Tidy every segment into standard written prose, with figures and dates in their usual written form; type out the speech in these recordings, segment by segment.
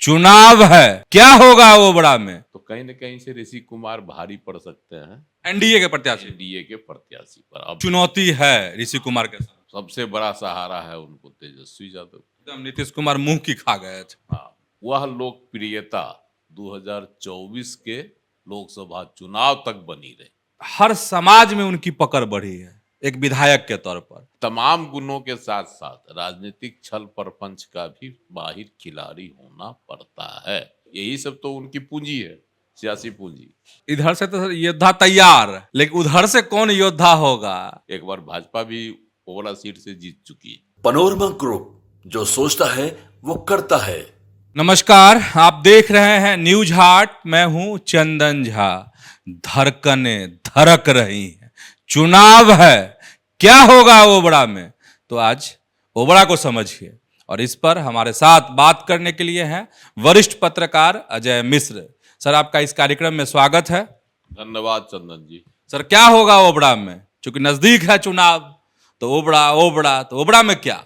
चुनाव है, क्या होगा ओबड़ा में? तो कहीं न कहीं से ऋषि कुमार भारी पड़ सकते हैं एनडीए के प्रत्याशी। एनडीए के प्रत्याशी पर। अब चुनौती है ऋषि कुमार के साथ। सबसे बड़ा सहारा है उनको तेजस्वी यादव। एकदम नीतीश कुमार मुंह की खा गए थे। हाँ, वह लोकप्रियता 2024 के लोकसभा चुनाव तक बनी रही। हर समाज में उनकी पकड़ बढ़ी है एक विधायक के तौर पर। तमाम गुणों के साथ साथ राजनीतिक छल प्रपंच का भी माहिर खिलाड़ी होना पड़ता है। यही सब तो उनकी पूंजी है, सियासी पूंजी। इधर से तो योद्धा तैयार, लेकिन उधर से कौन योद्धा होगा? एक बार भाजपा भी ओवरा सीट से जीत चुकी है। पनोरमा ग्रुप, जो सोचता है वो करता है। नमस्कार, आप देख रहे हैं न्यूज हाट। मैं हूं चंदन झा। धड़कने धड़क रही हैं, चुनाव है, क्या होगा ओबड़ा में? तो आज ओबड़ा को समझिए, और इस पर हमारे साथ बात करने के लिए हैं वरिष्ठ पत्रकार अजय मिश्र। सर, आपका इस कार्यक्रम में स्वागत है। धन्यवाद चंदन जी। सर, क्या होगा ओबड़ा में? क्योंकि नजदीक है चुनाव, तो ओबड़ा में क्या?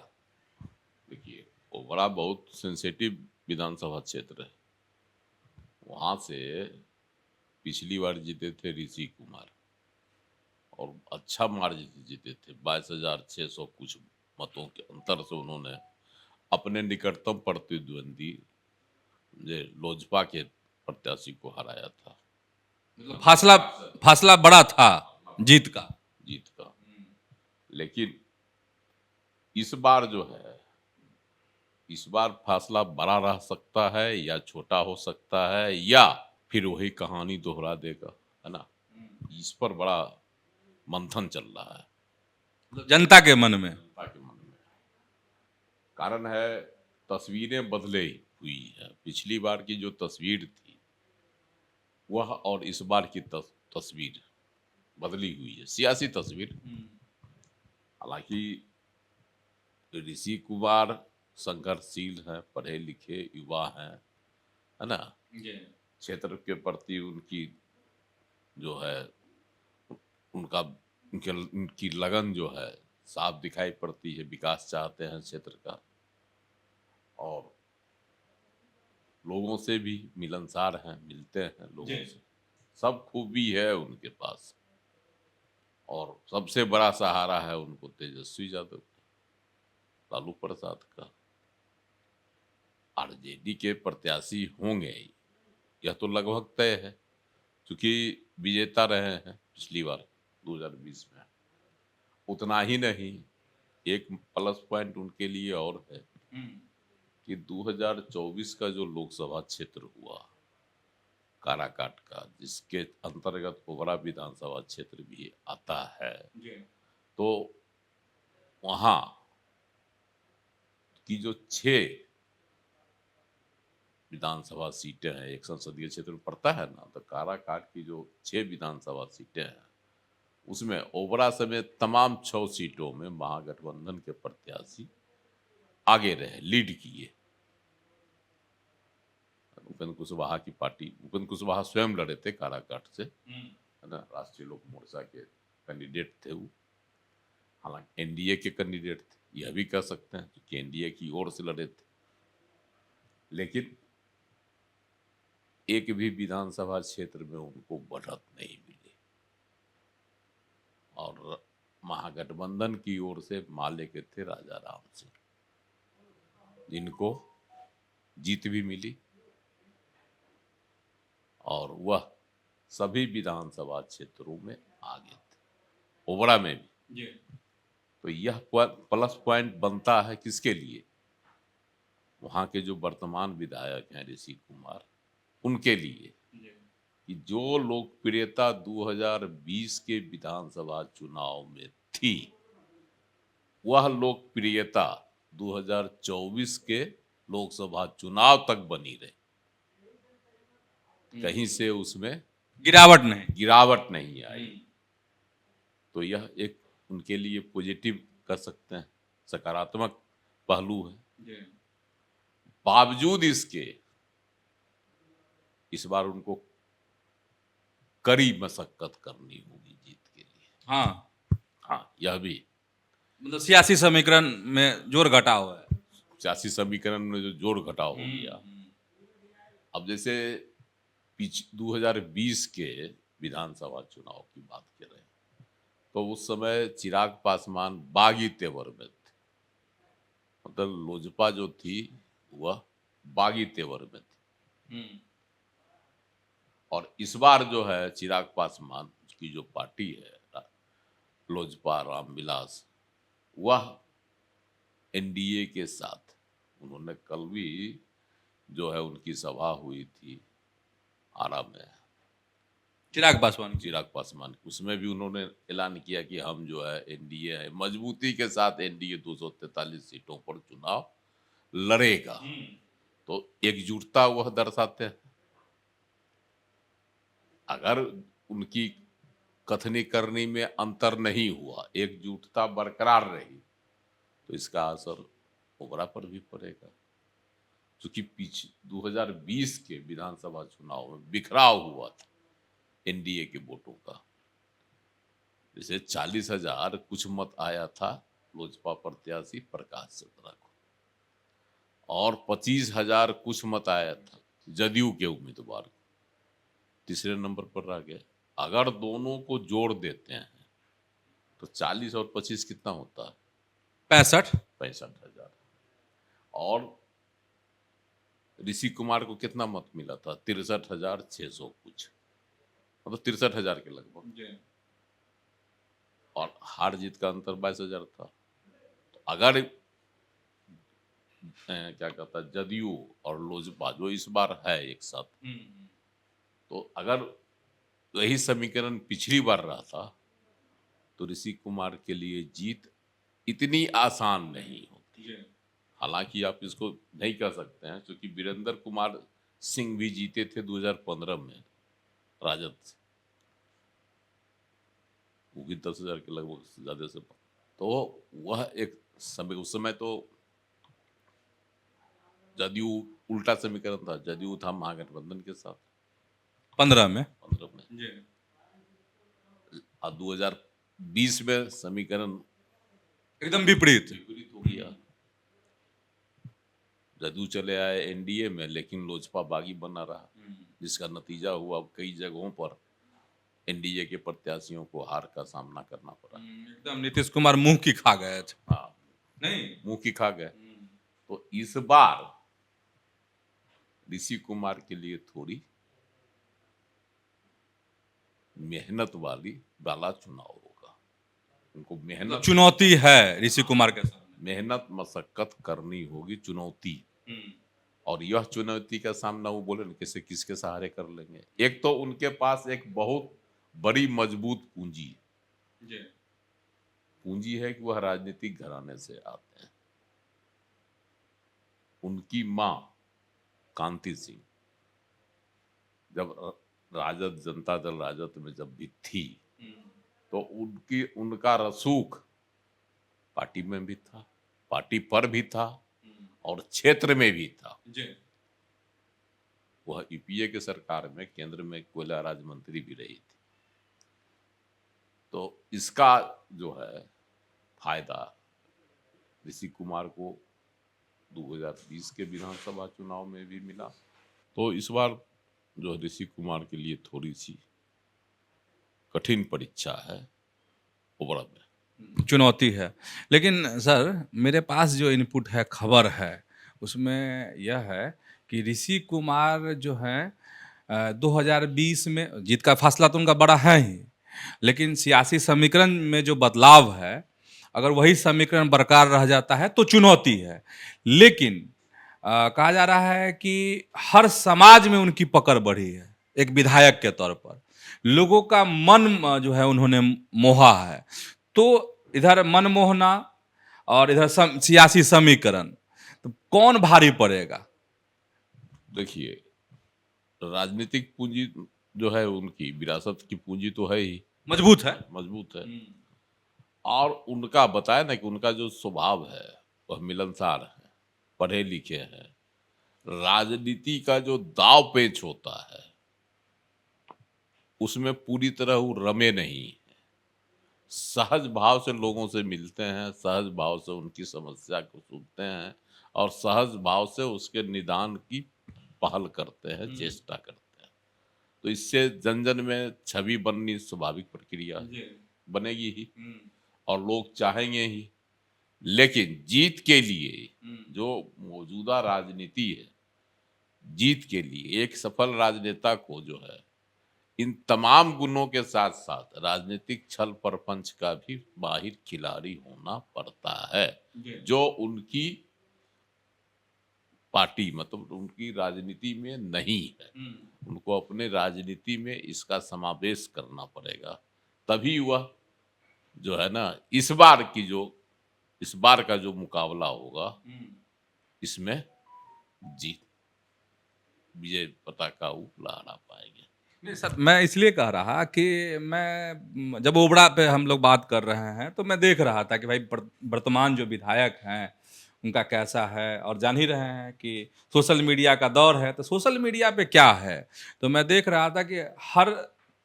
देखिए, ओबरा बहुत सेंसिटिव विधानसभा क्षेत्र है। वहां से पिछली बार जीते थे ऋषि कुमार, और अच्छा मार्जिन से जीते थे। 22,600 कुछ मतों के अंतर से उन्होंने अपने निकटतम प्रतिद्वंदी लोजपा के प्रत्याशी को हराया था। फासला बड़ा था जीत का। लेकिन इस बार जो है, इस बार फासला बड़ा रह सकता है या छोटा हो सकता है, या फिर वही कहानी दोहरा देगा, है ना। इस पर बड़ा मंथन चल रहा है जनता के मन में। कारण है, तस्वीरें बदले हुई है। पिछली बार की जो तस्वीर थी वह और इस बार की तस्वीर बदली हुई है, सियासी तस्वीर। हालांकि ऋषि कुमार संघर्षशील हैं, पढ़े लिखे युवा हैं, है ना। क्षेत्र के प्रति उनकी जो है, उनकी लगन जो है साफ दिखाई पड़ती है। विकास चाहते हैं क्षेत्र का, और लोगों से भी मिलनसार हैं, मिलते हैं लोगों से। सब खूबी है उनके पास, और सबसे बड़ा सहारा है उनको तेजस्वी यादव का, लालू प्रसाद का। आरजेडी के प्रत्याशी होंगे, यह तो लगभग तय है, क्योंकि विजेता रहे हैं पिछली बार 2020 में। उतना ही नहीं, एक प्लस पॉइंट उनके लिए और है कि 2024 का जो लोकसभा क्षेत्र हुआ काराकाट का, जिसके अंतर्गत ओबरा विधानसभा क्षेत्र भी आता है, तो वहां की जो 6 विधानसभा सीटें हैं, एक संसदीय क्षेत्र में पड़ता है ना, तो काराकाट की जो 6 विधानसभा सीटें हैं, उसमें ओबरा समेत तमाम 6 सीटों में महागठबंधन के प्रत्याशी आगे रहे, लीड किए। उपेंद्र कुशवाहा की पार्टी, उपेंद्र कुशवाहा स्वयं लड़े थे काराकाट से, है ना। राष्ट्रीय लोक मोर्चा के कैंडिडेट थे वो। हालांकि एनडीए के कैंडिडेट थे, यह भी कह सकते हैं, क्योंकि एनडीए की ओर से लड़े थे। लेकिन एक भी विधानसभा क्षेत्र में उनको बढ़त नहीं मिली, और महागठबंधन की ओर से माले के थे राजा राम सिंह, जिनको जीत भी मिली, और वह सभी विधानसभा क्षेत्रों में आगे थे, ओबरा में भी। तो यह प्लस पॉइंट बनता है किसके लिए? वहां के जो वर्तमान विधायक हैं ऋषि कुमार, उनके लिए, कि जो लोकप्रियता 2020 के विधानसभा चुनाव में थी, वह लोकप्रियता 2024 के लोकसभा चुनाव तक बनी रही। कहीं से उसमें गिरावट नहीं आई। तो यह एक उनके लिए पॉजिटिव कर सकते हैं, सकारात्मक पहलू है। बावजूद इसके इस बार उनको कड़ी मशक्कत करनी होगी जीत के लिए। हाँ, यह भी मतलब सियासी समीकरण में जोर घटाव है। सियासी समीकरण में जो जोड़ घटाव हो गया, अब जैसे 2020 के विधानसभा चुनाव की बात कर रहे हैं, तो उस समय चिराग पासवान बागी तेवर में थे। मतलब लोजपा जो थी वह बागी तेवर में थी। और इस बार जो है चिराग पासवान की जो पार्टी है लोजपा रामविलास, वह एनडीए के साथ, उन्होंने कल भी जो है उनकी सभा हुई थी आरा में, चिराग पासवान चिराग पासवान, उसमें भी उन्होंने ऐलान किया कि हम जो है एनडीए है, मजबूती के साथ एनडीए 243 सीटों पर चुनाव लड़ेगा। तो एकजुटता वह दर्शाते हैं। अगर उनकी कथनी करनी में अंतर नहीं हुआ, एकजुटता बरकरार रही, तो इसका असर ओबरा पर भी पड़ेगा। क्योंकि पीछे 2020 के विधानसभा चुनाव में बिखराव हुआ था एनडीए के वोटों का। जैसे 40,000 कुछ मत आया था लोजपा प्रत्याशी प्रकाश चंद्रा को, और 25,000 कुछ मत आया था जदयू के उम्मीदवार को, तीसरे नंबर पर रह गया। अगर दोनों को जोड़ देते हैं तो 40 और 25 कितना होता है? 65,000। और ऋषि कुमार को कितना मत मिला था? 63,600 कुछ, मतलब 63,000 के लगभग। और हार जीत का अंतर 22,000 था। तो अगर क्या कहता है जदयू और लोजपा जो इस बार है एक साथ, तो अगर वही समीकरण पिछली बार रहा था तो ऋषि कुमार के लिए जीत इतनी आसान नहीं होती। हालांकि आप इसको नहीं कह सकते हैं, क्योंकि वीरेंद्र कुमार सिंह भी जीते थे 2015 में राजद से, वो भी 10,000 के लगभग ज्यादा से। तो वह एक समय, उस समय तो जदयू उल्टा समीकरण था, जदयू था महागठबंधन के साथ 15 में। 15 में। और 2020 में समीकरण एकदम विपरीत हो गया। जदयू चले आए एनडीए में, लेकिन लोजपा बागी बना रहा, जिसका नतीजा हुआ कई जगहों पर एनडीए के प्रत्याशियों को हार का सामना करना पड़ा। एकदम नीतीश कुमार मुंह की खा गए थे। हाँ, नहीं मुंह की खा गए। तो इस बार ऋषि कुमार के लिए थोड़ी मेहनत वाला चुनाव होगा। उनको मेहनत, चुनौती है ऋषि कुमार के सामने, मेहनत मशक्कत करनी होगी, चुनौती। और यह चुनौती का सामना वो बोले ना कैसे, किसके सहारे कर लेंगे। एक तो उनके पास एक बहुत बड़ी मजबूत पूंजी है। पूंजी है कि वह राजनीतिक घराने से आते हैं। उनकी मां कांति सिंह जब राजद, जनता दल राजद में जब भी थी, तो उनका रसूख पार्टी में भी था, पार्टी पर भी था, और क्षेत्र में भी था। वह यूपीए के सरकार में केंद्र में कोयला राज्य मंत्री भी रही थी। तो इसका जो है फायदा ऋषि कुमार को 2020 के विधानसभा चुनाव में भी मिला। तो इस बार जो ऋषि कुमार के लिए थोड़ी सी कठिन परीक्षा है, ओबरा में चुनौती है। लेकिन सर, मेरे पास जो इनपुट है, खबर है, उसमें यह है कि ऋषि कुमार जो है 2020 में जीत का फासला तो उनका बड़ा है ही, लेकिन सियासी समीकरण में जो बदलाव है, अगर वही समीकरण बरकरार रह जाता है तो चुनौती है। लेकिन कहा जा रहा है कि हर समाज में उनकी पकड़ बढ़ी है। एक विधायक के तौर पर लोगों का मन जो है उन्होंने मोहा है। तो इधर मन मोहना और इधर सियासी समीकरण, तो कौन भारी पड़ेगा? देखिए, राजनीतिक पूंजी जो है उनकी विरासत की पूंजी तो है ही, मजबूत है, मजबूत है। और उनका बताया ना कि उनका जो स्वभाव है वह मिलनसार है, पढ़े लिखे हैं। राजनीति का जो दाव पेच होता है उसमें पूरी तरह वो रमे नहीं है। सहज भाव से लोगों से मिलते हैं, सहज भाव से उनकी समस्या को सुनते हैं, और सहज भाव से उसके निदान की पहल करते हैं, चेष्टा करते हैं। तो इससे जन जन में छवि बननी स्वाभाविक प्रक्रिया है, बनेगी ही और लोग चाहेंगे ही। लेकिन जीत के लिए जो मौजूदा राजनीति है, जीत के लिए एक सफल राजनेता को जो है इन तमाम गुणों के साथ साथ राजनीतिक छल प्रपंच का भी माहिर खिलाड़ी होना पड़ता है, जो उनकी पार्टी मतलब उनकी राजनीति में नहीं है। उनको अपने राजनीति में इसका समावेश करना पड़ेगा, तभी वह जो है ना इस बार का जो मुकाबला होगा इसमें जीत विजय पताका लहरा पाएंगे। नहीं सर, मैं इसलिए कह रहा कि मैं जब ओबड़ा पे हम लोग बात कर रहे हैं तो मैं देख रहा था कि भाई वर्तमान जो विधायक हैं उनका कैसा है, और जान ही रहे हैं कि सोशल मीडिया का दौर है, तो सोशल मीडिया पे क्या है, तो मैं देख रहा था कि हर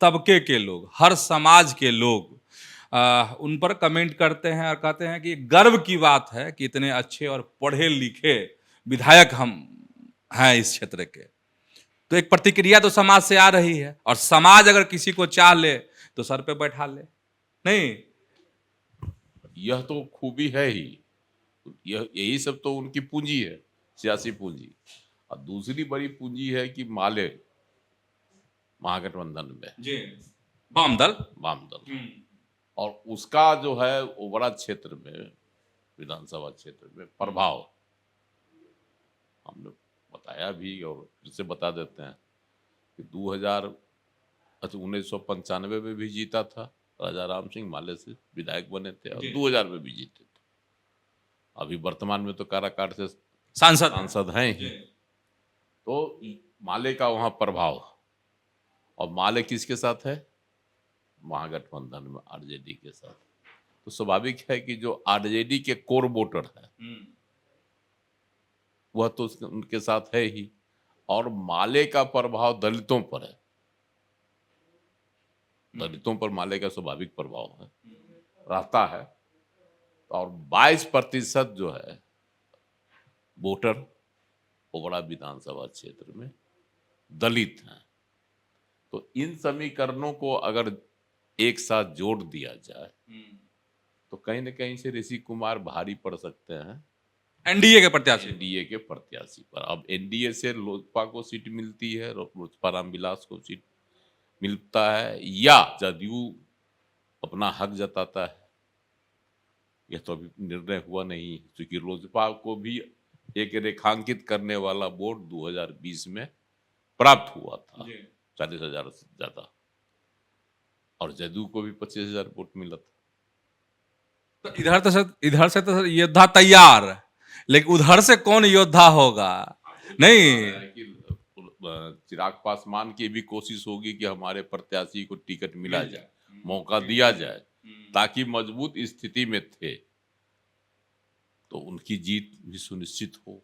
तबके के लोग, हर समाज के लोग उन पर कमेंट करते हैं और कहते हैं कि गर्व की बात है कि इतने अच्छे और पढ़े लिखे विधायक हम हैं इस क्षेत्र के। तो एक प्रतिक्रिया तो समाज से आ रही है, और समाज अगर किसी को चाह ले तो सर पे बैठा ले। नहीं, यह तो खूबी है ही, यही सब तो उनकी पूंजी है, सियासी पूंजी। और दूसरी बड़ी पूंजी है कि माले महागठबंधन में जी वाम दल और उसका जो है ओबड़ा क्षेत्र में, विधानसभा क्षेत्र में प्रभाव हमने बताया भी और फिर से बता देते हैं कि 1995 में भी जीता था, राजा राम सिंह माले से विधायक बने थे, और 2000 में भी जीते थे। अभी वर्तमान में तो काराकाट से सांसद हैं ही। तो माले का वहाँ प्रभाव, और माले किसके साथ है? महागठबंधन में आरजेडी के साथ। तो स्वाभाविक है कि जो आरजेडी के कोर वोटर है वह तो उनके साथ है ही, और माले का प्रभाव दलितों पर है, दलितों पर माले का स्वाभाविक प्रभाव है, रहता है। और 22% जो है वोटर ओबड़ा विधानसभा क्षेत्र में दलित हैं। तो इन समीकरणों को अगर एक साथ जोड़ दिया जाए तो कहीं न कहीं से ऋषि कुमार भारी पड़ सकते हैं एनडीए के प्रत्याशी पर। अब एनडीए से लोजपा को सीट मिलती है, लोजपा रामविलास को सीट मिलता है, या जदयू अपना हक जताता है, यह तो अभी निर्णय हुआ नहीं, क्योंकि लोजपा को भी एक रेखांकित करने वाला वोट 2020 में प्राप्त हुआ था, 40,000 से ज्यादा, और जदयू को भी 25,000 वोट मिला था। तो इधर से तो योद्धा तैयार, लेकिन उधर से कौन योद्धा होगा? नहीं, चिराग पासवान की भी कोशिश होगी कि हमारे प्रत्याशी को टिकट मिला जाए, मौका दिया जाए, ताकि मजबूत स्थिति में थे तो उनकी जीत भी सुनिश्चित हो।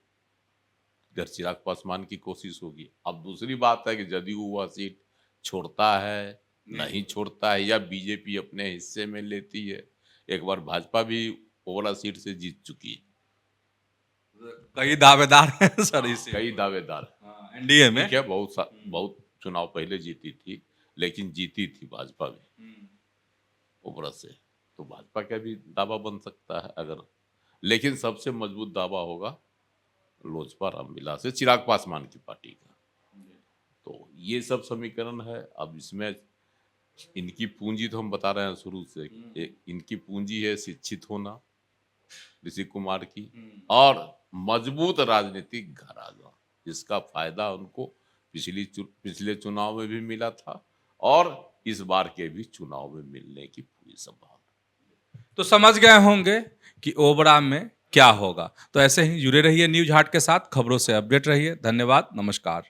इधर चिराग पासवान की कोशिश होगी। अब दूसरी बात है कि जदयू वह सीट छोड़ता है, नहीं छोड़ता है, या बीजेपी अपने हिस्से में लेती है। एक बार भाजपा भी ओबड़ा सीट से जीत चुकी है, कई दावेदार हैं सर, इसे कई दावेदार एनडीए में। क्या बहुत चुनाव पहले जीती थी, लेकिन जीती थी भाजपा भी ओबड़ा से, तो भाजपा का भी दावा बन सकता है अगर, लेकिन सबसे मजबूत दावा होगा लोजपा रामविलास से, चिराग पासवान की पार्टी का। तो ये सब समीकरण है। अब इसमें इनकी पूंजी तो हम बता रहे हैं शुरू से, इनकी पूंजी है शिक्षित होना ऋषि कुमार की, और मजबूत राजनीतिक घराना, जिसका फायदा उनको पिछले चुनाव में भी मिला था और इस बार के भी चुनाव में मिलने की पूरी संभावना। तो समझ गए होंगे कि ओबड़ा में क्या होगा। तो ऐसे ही जुड़े रहिए न्यूज हाट के साथ, खबरों से अपडेट रहिए। धन्यवाद, नमस्कार।